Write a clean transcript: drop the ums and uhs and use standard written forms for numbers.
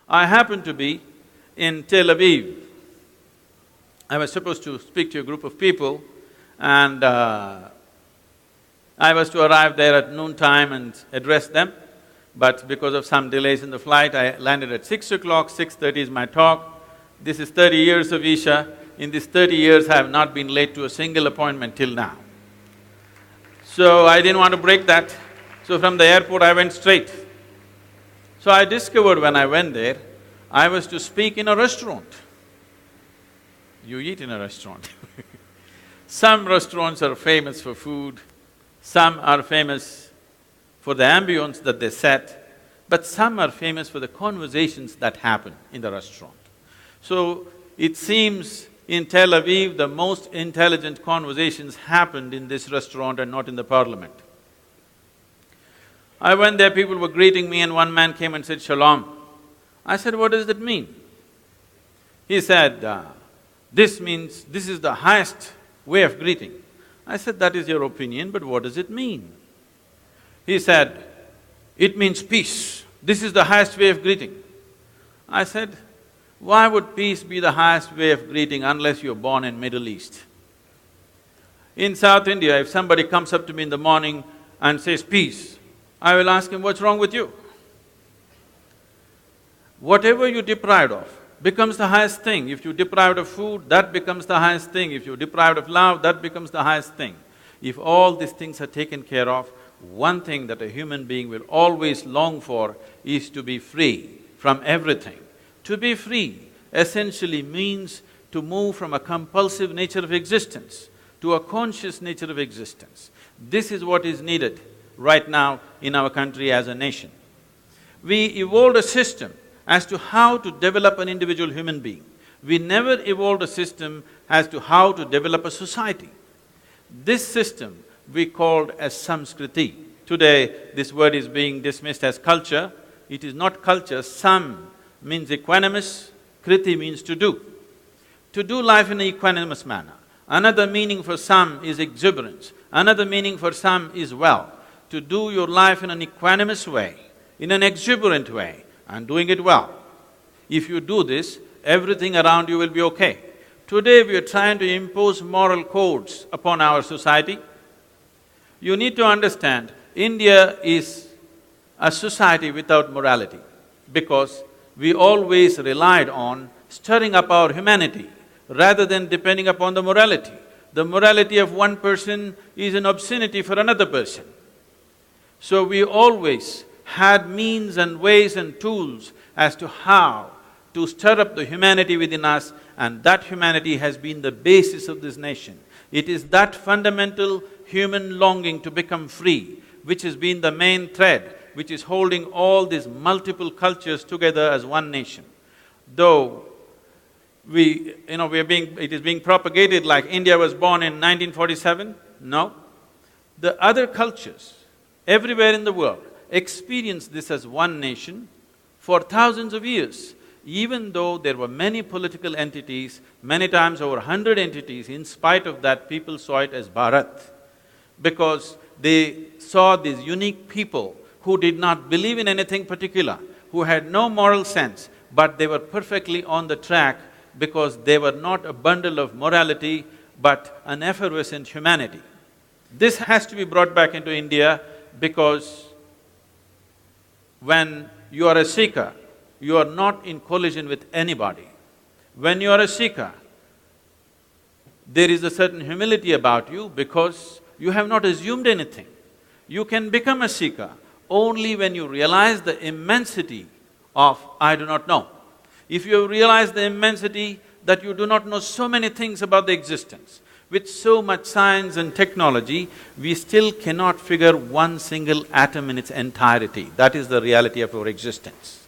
I happened to be in Tel Aviv. I was supposed to speak to a group of people and I was to arrive there at noontime and address them, but because of some delays in the flight, I landed at 6 o'clock, 6:30 is my talk. This is 30 years of Isha. In these 30 years, I have not been late to a single appointment till now. So I didn't want to break that, so from the airport I went straight. So I discovered when I went there, I was to speak in a restaurant. You eat in a restaurant Some restaurants are famous for food, some are famous for the ambience that they set, but some are famous for the conversations that happen in the restaurant. So, it seems in Tel Aviv, the most intelligent conversations happened in this restaurant and not in the parliament. I went there, people were greeting me and one man came and said, "Shalom." I said, "What does that mean?" He said, "This means… this is the highest way of greeting." I said, "That is your opinion, but what does it mean?" He said, "It means peace. This is the highest way of greeting." I said, "Why would peace be the highest way of greeting unless you're born in Middle East? In South India, if somebody comes up to me in the morning and says, 'Peace,' I will ask him, 'What's wrong with you?' Whatever you're deprived of becomes the highest thing. If you're deprived of food, that becomes the highest thing. If you're deprived of love, that becomes the highest thing. If all these things are taken care of, one thing that a human being will always long for is to be free from everything. To be free essentially means to move from a compulsive nature of existence to a conscious nature of existence. This is what is needed right now in our country as a nation. We evolved a system as to how to develop an individual human being. We never evolved a system as to how to develop a society. This system we called as Samskriti. Today, this word is being dismissed as culture. It is not culture. Sam means equanimous, kriti means to do. To do life in an equanimous manner. Another meaning for sam is exuberance. Another meaning for sam is well. To do your life in an equanimous way, in an exuberant way, and doing it well. If you do this, everything around you will be okay. Today we are trying to impose moral codes upon our society. You need to understand, India is a society without morality because we always relied on stirring up our humanity rather than depending upon the morality. The morality of one person is an obscenity for another person. So we always had means and ways and tools as to how to stir up the humanity within us, and that humanity has been the basis of this nation. It is that fundamental human longing to become free which has been the main thread, which is holding all these multiple cultures together as one nation. Though it is being propagated like India was born in 1947, no. The other cultures everywhere in the world experienced this as one nation for thousands of years. Even though there were many political entities, many times over 100 entities, in spite of that people saw it as Bharat, because they saw these unique people who did not believe in anything particular, who had no moral sense, but they were perfectly on the track because they were not a bundle of morality, but an effervescent humanity. This has to be brought back into India because when you are a seeker, you are not in collision with anybody. When you are a seeker, there is a certain humility about you because you have not assumed anything. You can become a seeker only when you realize the immensity of I do not know. If you realize the immensity that you do not know so many things about the existence, with so much science and technology, we still cannot figure one single atom in its entirety. That is the reality of our existence.